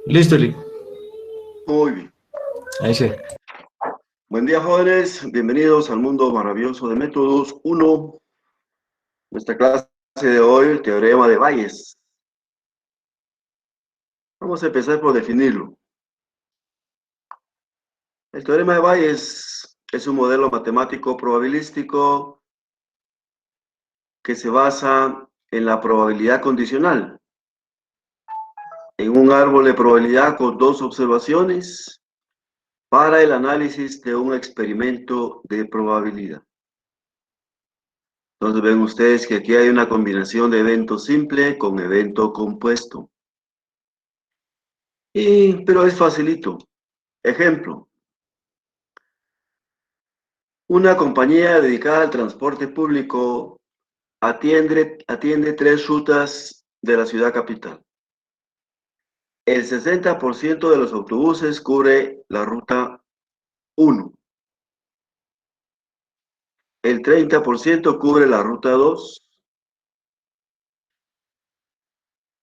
Listo, Lee. Muy bien. Ahí sí. Buen día, jóvenes. Bienvenidos al mundo maravilloso de métodos 1. Nuestra clase de hoy, el teorema de Bayes. Vamos a empezar por definirlo. El teorema de Bayes es un modelo matemático probabilístico que se basa en la probabilidad condicional, en un árbol de probabilidad con dos observaciones para el análisis de un experimento de probabilidad. Entonces ven ustedes que aquí hay una combinación de evento simple con evento compuesto. Pero es facilito. Ejemplo. Una compañía dedicada al transporte público atiende 3 rutas de la ciudad capital. El 60% de los autobuses cubre la ruta 1. El 30% cubre la ruta 2.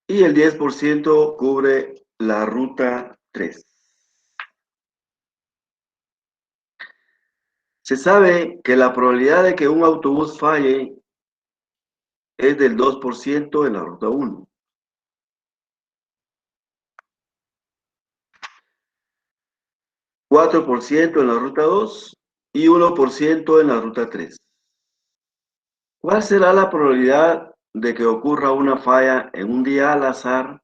Y el 10% cubre la ruta 3. Se sabe que la probabilidad de que un autobús falle es del 2% en la ruta 1. 4% en la ruta 2 y 1% en la ruta 3. ¿Cuál será la probabilidad de que ocurra una falla en un día al azar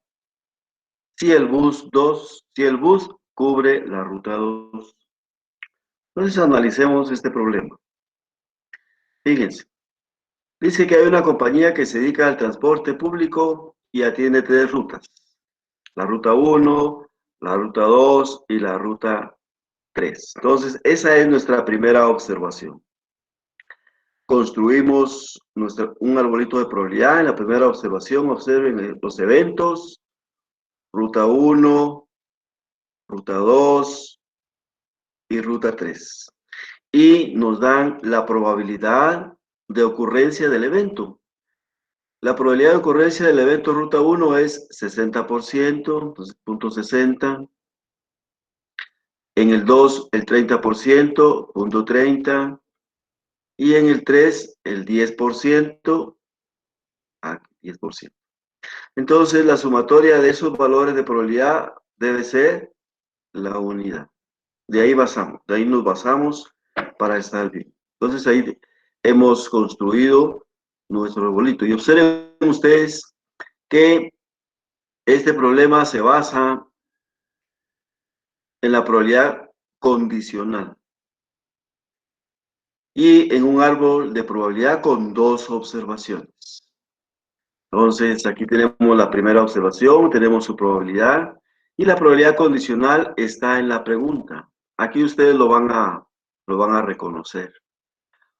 si el bus cubre la ruta 2? Entonces analicemos este problema. Fíjense, dice que hay una compañía que se dedica al transporte público y atiende 3 rutas. La ruta 1, la ruta 2 y la ruta 3. Entonces, esa es nuestra primera observación. Construimos un arbolito de probabilidad. En la primera observación, observen los eventos, ruta 1, ruta 2 y ruta 3. Y nos dan la probabilidad de ocurrencia del evento. La probabilidad de ocurrencia del evento ruta 1 es 60%, entonces punto 60. En el 2, el 30%, punto 30. Y en el 3, el 10%, 10%. Entonces, la sumatoria de esos valores de probabilidad debe ser la unidad. De ahí nos basamos para estar bien. Entonces, ahí hemos construido nuestro arbolito. Y observen ustedes que este problema se basa en la probabilidad condicional y en un árbol de probabilidad con 2 observaciones. Entonces, aquí tenemos la primera observación, tenemos su probabilidad, y la probabilidad condicional está en la pregunta. Aquí ustedes lo van a reconocer.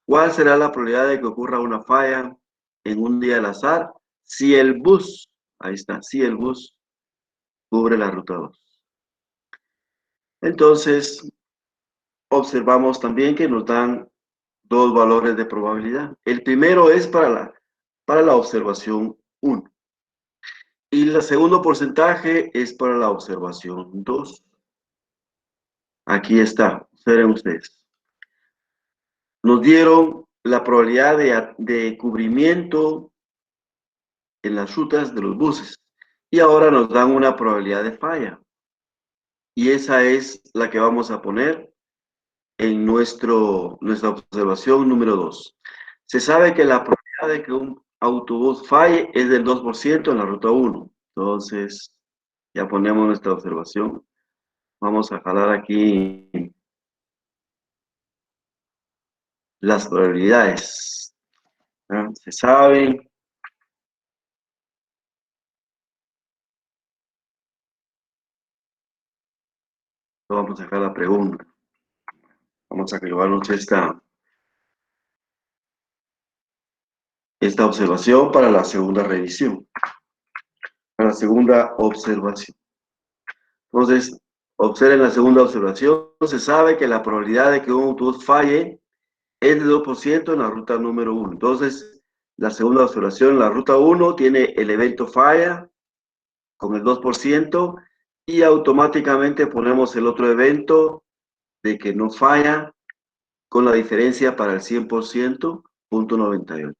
¿Cuál será la probabilidad de que ocurra una falla en un día al azar si el bus, ahí está, si el bus cubre la ruta 2? Entonces, observamos también que nos dan 2 valores de probabilidad. El primero es para la observación 1. Y el segundo porcentaje es para la observación 2. Aquí está, observen ustedes. Nos dieron la probabilidad de cubrimiento en las rutas de los buses. Y ahora nos dan una probabilidad de falla. Y esa es la que vamos a poner en nuestra observación número 2. Se sabe que la probabilidad de que un autobús falle es del 2% en la ruta 1. Entonces, ya ponemos nuestra observación. Vamos a jalar aquí las probabilidades. ¿Ah? Se saben. Vamos a sacar la pregunta. Vamos a llevarnos esta observación para la segunda revisión. Para la segunda observación. Entonces, observen la segunda observación. Se sabe que la probabilidad de que un autobús falle es de 2% en la ruta número 1. Entonces, la segunda observación, la ruta 1 tiene el evento falla con el 2%, y automáticamente ponemos el otro evento de que no falla con la diferencia para el 100%, 0.98.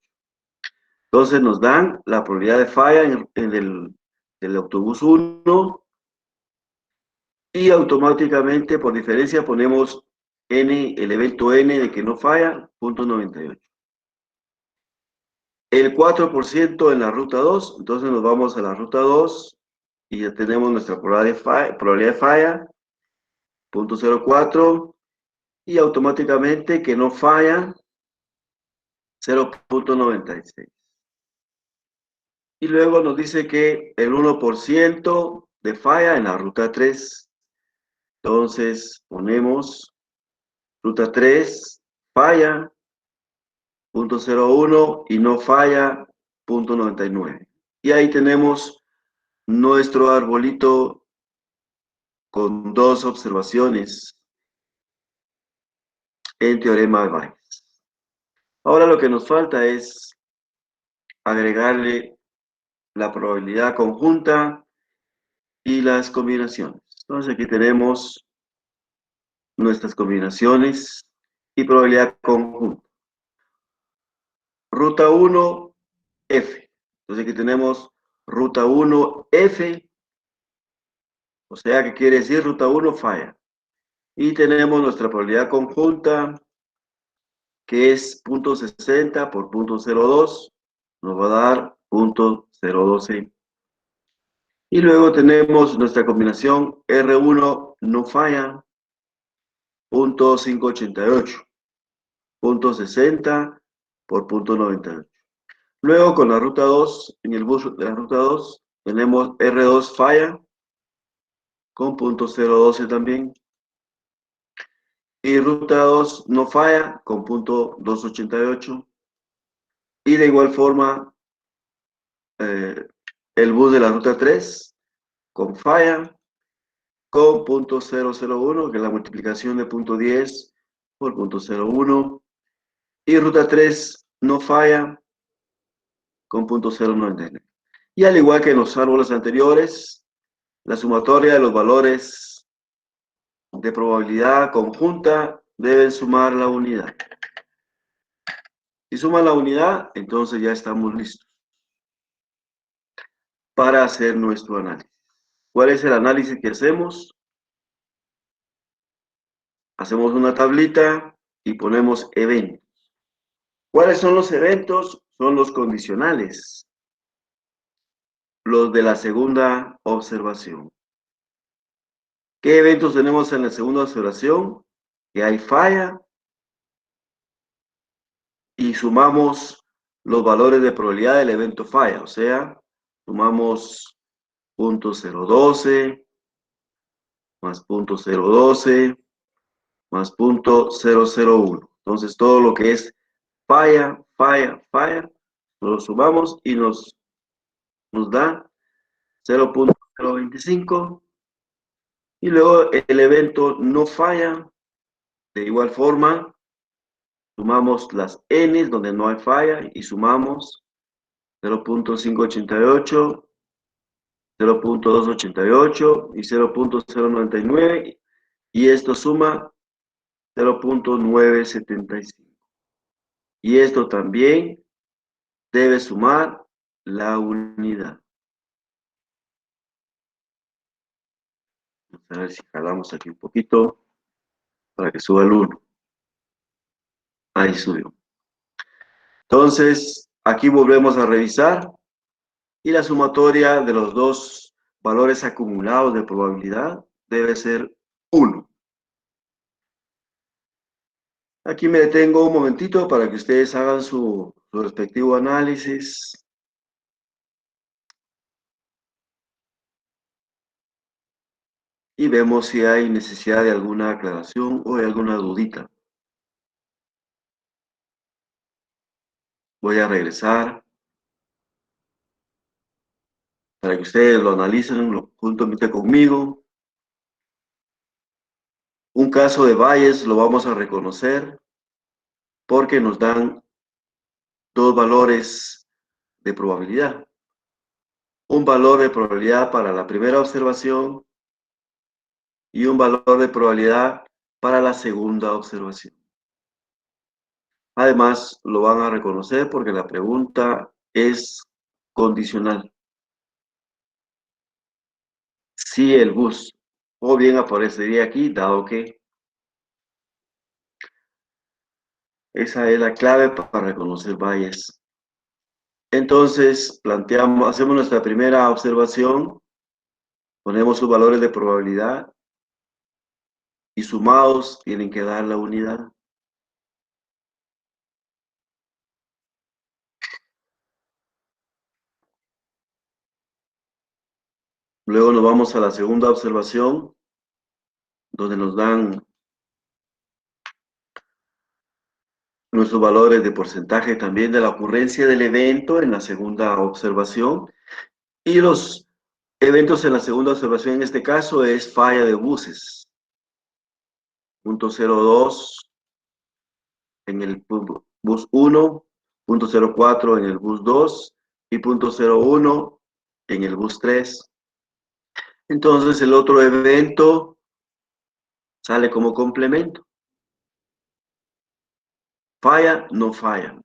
Entonces nos dan la probabilidad de falla en el autobús 1 y automáticamente por diferencia ponemos n, el evento n de que no falla, 0.98. El 4% en la ruta 2, entonces nos vamos a la ruta 2 y ya tenemos nuestra probabilidad de falla, 0.04, y automáticamente que no falla, 0.96. Y luego nos dice que el 1% de falla en la ruta 3. Entonces ponemos ruta 3, falla, 0.01 y no falla, 0.99. Y ahí tenemos nuestro arbolito con dos observaciones en teorema de Bayes. Ahora lo que nos falta es agregarle la probabilidad conjunta y las combinaciones. Entonces aquí tenemos nuestras combinaciones y probabilidad conjunta. Ruta 1, F. Entonces aquí tenemos ruta 1, F, o sea que quiere decir ruta 1 falla. Y tenemos nuestra probabilidad conjunta, que es 0.60 por 0.02, nos va a dar 0.012. Y luego tenemos nuestra combinación R1 no falla, 0.588, 0.60 por 0.98. Luego con la ruta 2, en el bus de la ruta 2, tenemos R2 falla, con 0.012 también. Y ruta 2 no falla, con 0.288. Y de igual forma, el bus de la ruta 3, con falla, con 0.001, que es la multiplicación de 0.10 por 0.01. Y ruta 3 no falla, con 0.099. Y al igual que en los árboles anteriores, la sumatoria de los valores de probabilidad conjunta deben sumar la unidad. Si suman la unidad, entonces ya estamos listos para hacer nuestro análisis. ¿Cuál es el análisis que hacemos? Hacemos una tablita y ponemos eventos. ¿Cuáles son los eventos? Son los condicionales, los de la segunda observación. ¿Qué eventos tenemos en la segunda observación? Que hay falla y sumamos los valores de probabilidad del evento falla, o sea, sumamos 0.012 más 0.012 más 0.001. Entonces, todo lo que es falla, falla, lo sumamos y nos da 0.025. Y luego el evento no falla. De igual forma, sumamos las n donde no hay falla y sumamos 0.588, 0.288 y 0.099. Y esto suma 0.975. Y esto también debe sumar la unidad. Vamos a ver si jalamos aquí un poquito para que suba el 1. Ahí subió. Entonces, aquí volvemos a revisar y la sumatoria de los dos valores acumulados de probabilidad debe ser 1. Aquí me detengo un momentito para que ustedes hagan su respectivo análisis. Y vemos si hay necesidad de alguna aclaración o de alguna dudita. Voy a regresar para que ustedes lo analicen juntamente conmigo. Un caso de Bayes lo vamos a reconocer porque nos dan dos valores de probabilidad. Un valor de probabilidad para la primera observación y un valor de probabilidad para la segunda observación. Además, lo van a reconocer porque la pregunta es condicional. Si el bus, o bien aparecería aquí, dado que esa es la clave para reconocer valles. Entonces, hacemos nuestra primera observación, ponemos sus valores de probabilidad y sumados tienen que dar la unidad. Luego nos vamos a la segunda observación, donde nos dan nuestros valores de porcentaje también de la ocurrencia del evento en la segunda observación. Y los eventos en la segunda observación en este caso es falla de buses. 0.02 en el bus 1, 0.04 en el bus 2 y 0.01 en el bus 3. Entonces el otro evento sale como complemento. Falla, no falla.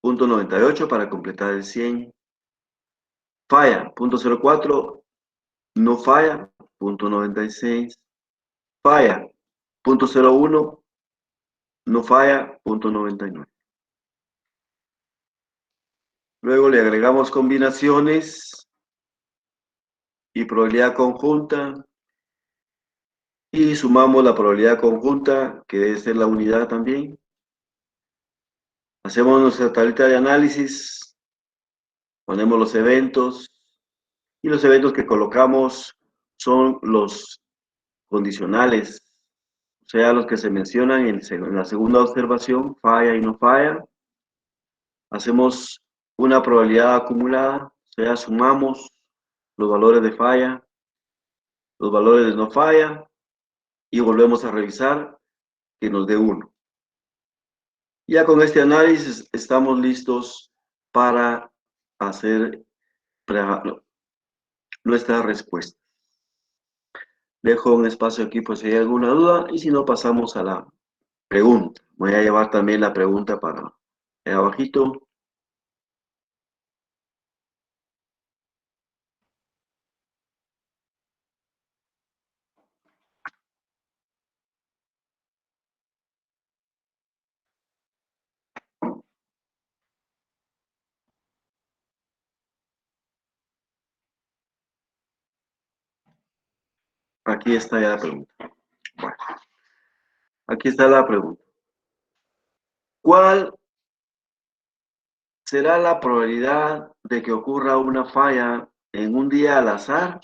0.98 para completar el 100. Falla, 0.04, no falla, 0.96. Falla, 0.01, no falla, 0.99. Luego le agregamos combinaciones y probabilidad conjunta y sumamos la probabilidad conjunta, que debe ser la unidad también. Hacemos nuestra tablita de análisis, ponemos los eventos y los eventos que colocamos son los condicionales, o sea, los que se mencionan en la segunda observación, falla y no falla. Hacemos una probabilidad acumulada, o sea, sumamos los valores de falla, los valores de no falla, y volvemos a revisar que nos dé 1. Ya con este análisis estamos listos para hacer nuestra respuesta. Dejo un espacio aquí por si hay alguna duda y si no pasamos a la pregunta. Voy a llevar también la pregunta para abajito. Aquí está ya la pregunta. Bueno, aquí está la pregunta. ¿Cuál será la probabilidad de que ocurra una falla en un día al azar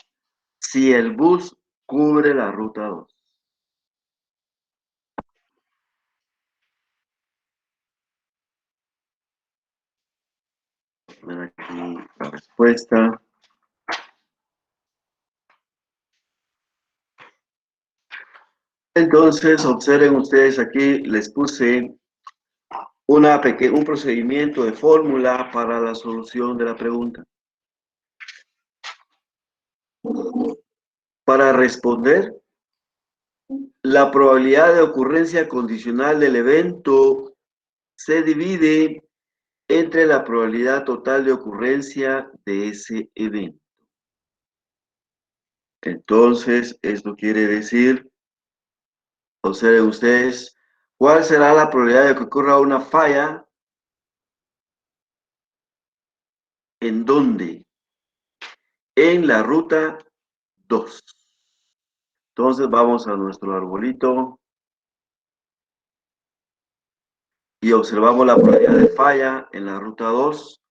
si el bus cubre la ruta 2? Ven aquí la respuesta. Entonces, observen ustedes aquí, les puse un procedimiento de fórmula para la solución de la pregunta. Para responder, la probabilidad de ocurrencia condicional del evento se divide entre la probabilidad total de ocurrencia de ese evento. Entonces, esto quiere decir, observen ustedes, ¿cuál será la probabilidad de que ocurra una falla? ¿En dónde? En la ruta 2. Entonces vamos a nuestro arbolito y observamos la probabilidad de falla en la ruta 2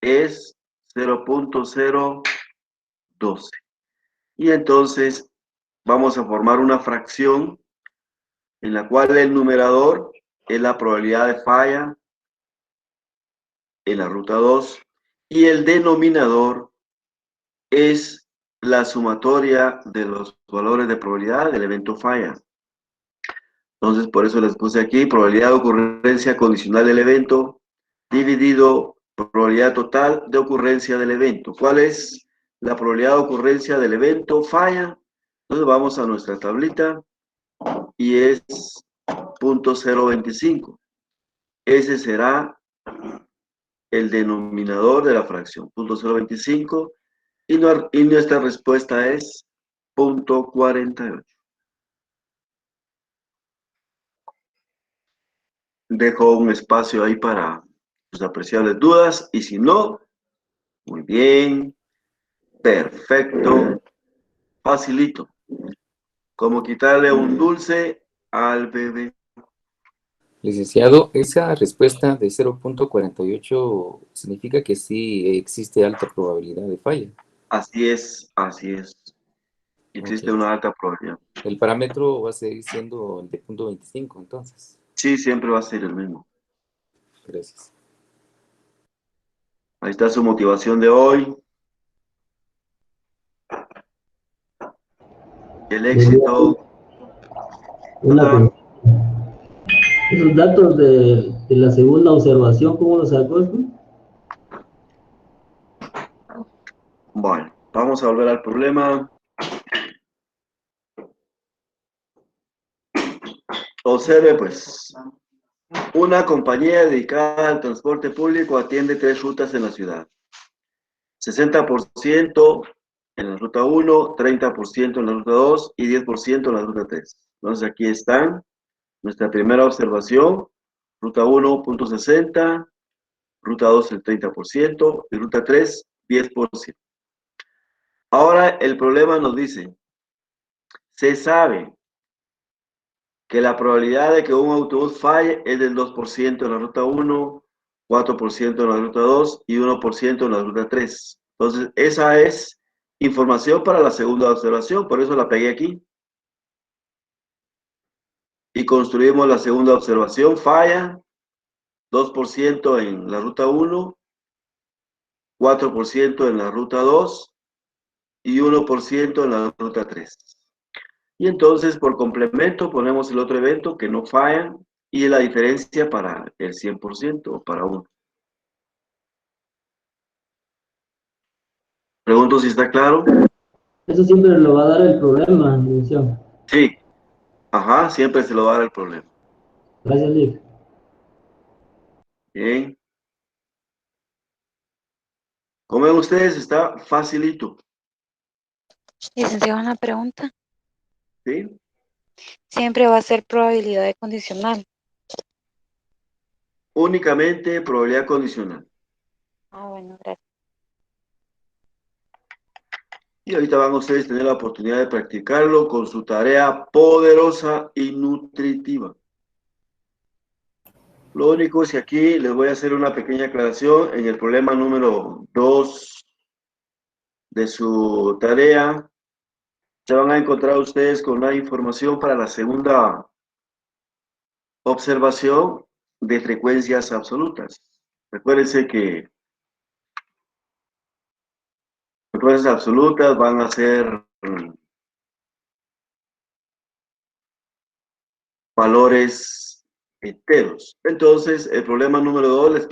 es 0.012. Y entonces vamos a formar una fracción en la cual el numerador es la probabilidad de falla en la ruta 2 y el denominador es la sumatoria de los valores de probabilidad del evento falla. Entonces, por eso les puse aquí probabilidad de ocurrencia condicional del evento dividido probabilidad total de ocurrencia del evento. ¿Cuál es la probabilidad de ocurrencia del evento falla? Entonces vamos a nuestra tablita y es 0.025. Ese será el denominador de la fracción, 0.025, y nuestra respuesta es 0.48. Dejo un espacio ahí para sus apreciables dudas, y si no, muy bien, perfecto, facilito. Como quitarle un dulce al bebé. Licenciado, esa respuesta de 0.48 significa que sí existe alta probabilidad de falla. Así es, así es. Existe Ok. una alta probabilidad. El parámetro va a seguir siendo el de 0.25, entonces. Sí, siempre va a ser el mismo. Gracias. Ahí está su motivación de hoy. El éxito. Una Ajá. pregunta. Esos datos de la segunda observación, ¿cómo los sacó esto? Bueno, vamos a volver al problema. Observe, pues, una compañía dedicada al transporte público atiende 3 rutas en la ciudad. 60% en la ruta 1, 30% en la ruta 2 y 10% en la ruta 3. Entonces aquí están nuestra primera observación. Ruta 1, 0.60, ruta 2 el 30% y ruta 3, 10%. Ahora el problema nos dice, se sabe que la probabilidad de que un autobús falle es del 2% en la ruta 1, 4% en la ruta 2 y 1% en la ruta 3. Entonces, esa es información para la segunda observación, por eso la pegué aquí. Y construimos la segunda observación, falla, 2% en la ruta 1, 4% en la ruta 2 y 1% en la ruta 3. Y entonces, por complemento, ponemos el otro evento que no falla y la diferencia para el 100% o para 1. Pregunto si está claro. Eso siempre lo va a dar el problema, licenciado. Sí, ajá, siempre se lo va a dar el problema. Gracias, Lick. Bien. Como ven ustedes, está facilito. Licenciado, una pregunta. ¿Sí? Siempre va a ser probabilidad de condicional. Únicamente probabilidad condicional. Ah, bueno, gracias. Y ahorita van ustedes a tener la oportunidad de practicarlo con su tarea poderosa y nutritiva. Lo único es que aquí les voy a hacer una pequeña aclaración en el problema número 2 de su tarea. Se van a encontrar ustedes con la información para la segunda observación de frecuencias absolutas. Recuérdense que frecuencias absolutas van a ser valores enteros. Entonces, el problema número 2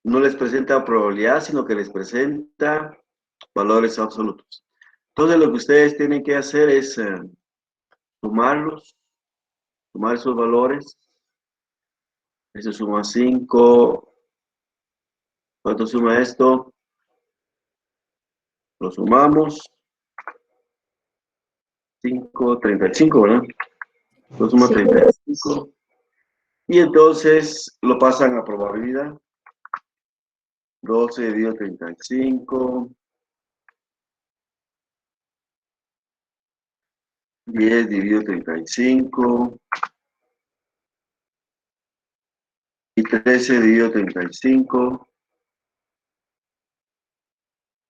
no les presenta probabilidad, sino que les presenta valores absolutos. Entonces, lo que ustedes tienen que hacer es sumarlos, sumar esos valores. Eso suma 5. ¿Cuánto suma esto? Lo sumamos. 5, 35, ¿verdad? Lo suma Sí. 35. Y entonces lo pasan a probabilidad. 12 dividido 35. 10 dividido 35. Y 13 dividido 35.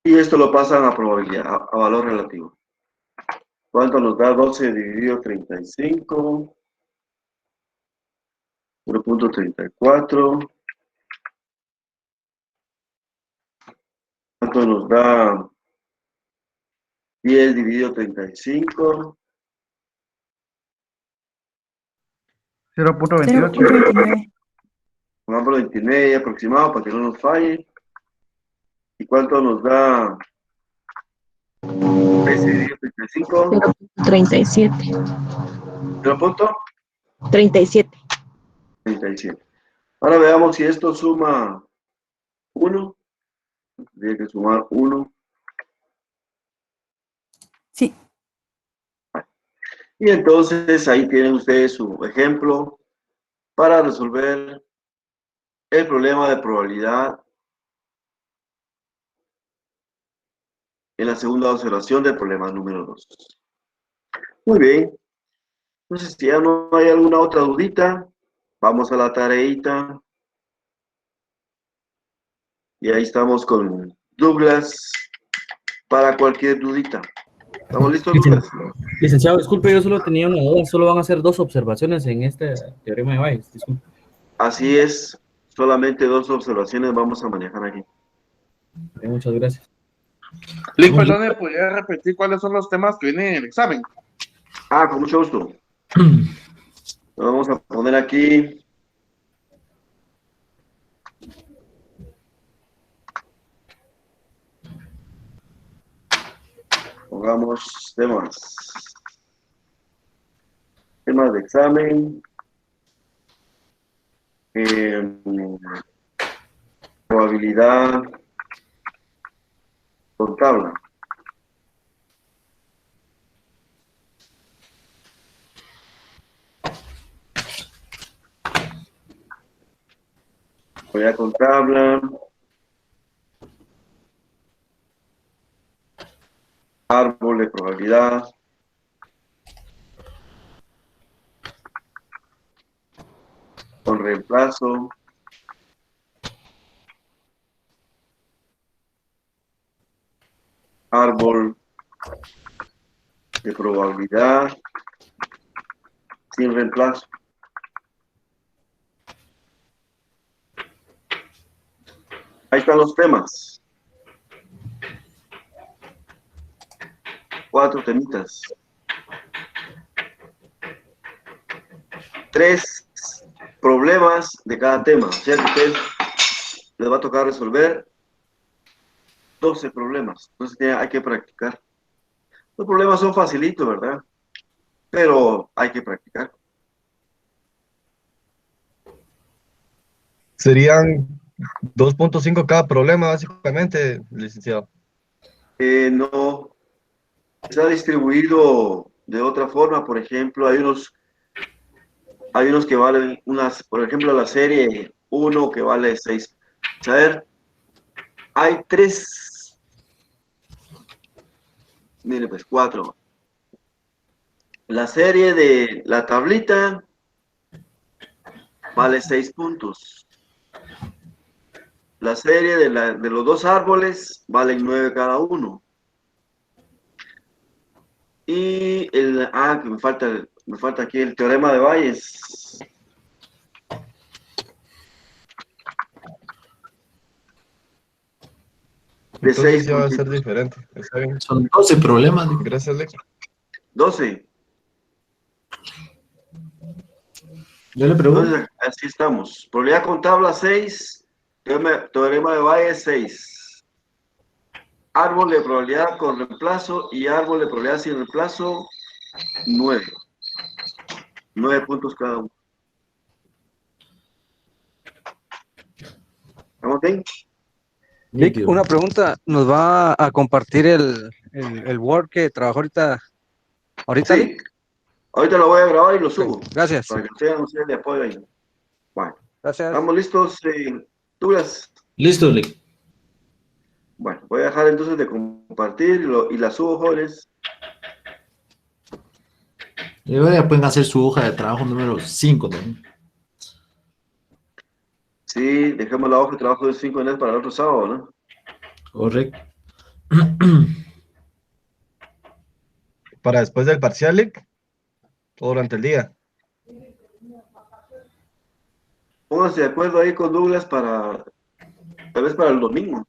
Y esto lo pasan a probabilidad, a valor relativo. ¿Cuánto nos da 12 dividido 35? 0.34. ¿Cuánto nos da 10 dividido 35? 0.28. 0.29. Pongámoslo 29 aproximado para que no nos falle. ¿Y cuánto nos da sería 35. 0.37. 0.37. 37. Ahora veamos si esto suma 1. Tiene que sumar 1. Sí. Y entonces ahí tienen ustedes su ejemplo para resolver el problema de probabilidad en la segunda observación del problema número 2. Muy bien. Entonces, si ya no hay alguna otra dudita, vamos a la tareita. Y ahí estamos con Douglas para cualquier dudita. ¿Estamos listos, Douglas? Licenciado, disculpe, yo solo tenía una duda. Solo van a hacer 2 observaciones en este teorema de Bayes. Disculpe. Así es. Solamente 2 observaciones vamos a manejar aquí. Muchas gracias. Lick, perdón, ¿me podría repetir cuáles son los temas que vienen en el examen? Con mucho gusto. Lo vamos a poner aquí. Pongamos temas. Temas de examen. Probabilidad con tabla. Probabilidad con tabla. Árbol de probabilidad. Con reemplazo. Árbol de probabilidad sin reemplazo. Ahí están los temas. 4 temitas. 3 problemas de cada tema. O sea que a ustedes les va a tocar resolver 12 problemas. Entonces hay que practicar. Los problemas son facilitos, ¿verdad? Pero hay que practicar. Serían 2.5 cada problema, básicamente, licenciado. No, está distribuido de otra forma. Por ejemplo, hay unos que valen por ejemplo, la serie 1 que vale 6. A ver, hay 3. Mire, pues 4. La serie de la tablita vale 6 puntos. La serie de los 2 árboles valen 9 cada uno. Y que me falta aquí el teorema de Bayes. De Entonces 6 ya va a puntitos. ser diferente. Está bien. Son 12 problemas. Gracias, Lex. 12. Yo le pregunto. Entonces, así estamos. Probabilidad con tabla 6. Teorema de Bayes 6. Árbol de probabilidad con reemplazo y árbol de probabilidad sin reemplazo 9. 9 puntos cada uno. ¿Estamos bien? Vic, una pregunta. ¿Nos va a compartir el Word que trabajó ahorita? Sí. Vic? Ahorita lo voy a grabar y lo subo. Gracias. Para que sean ustedes de apoyo ahí. Bueno. Gracias. ¿Estamos listos, Douglas? Listo, Lick. Bueno, voy a dejar entonces de compartir y la subo, jóvenes. Y ahora ya pueden hacer su hoja de trabajo número 5 también. Sí, dejemos la hoja de trabajo de 5 en para el otro sábado, ¿no? Correcto. Para después del parcial, Lex, o durante el día. Pónganse de acuerdo ahí con Douglas tal vez para el domingo.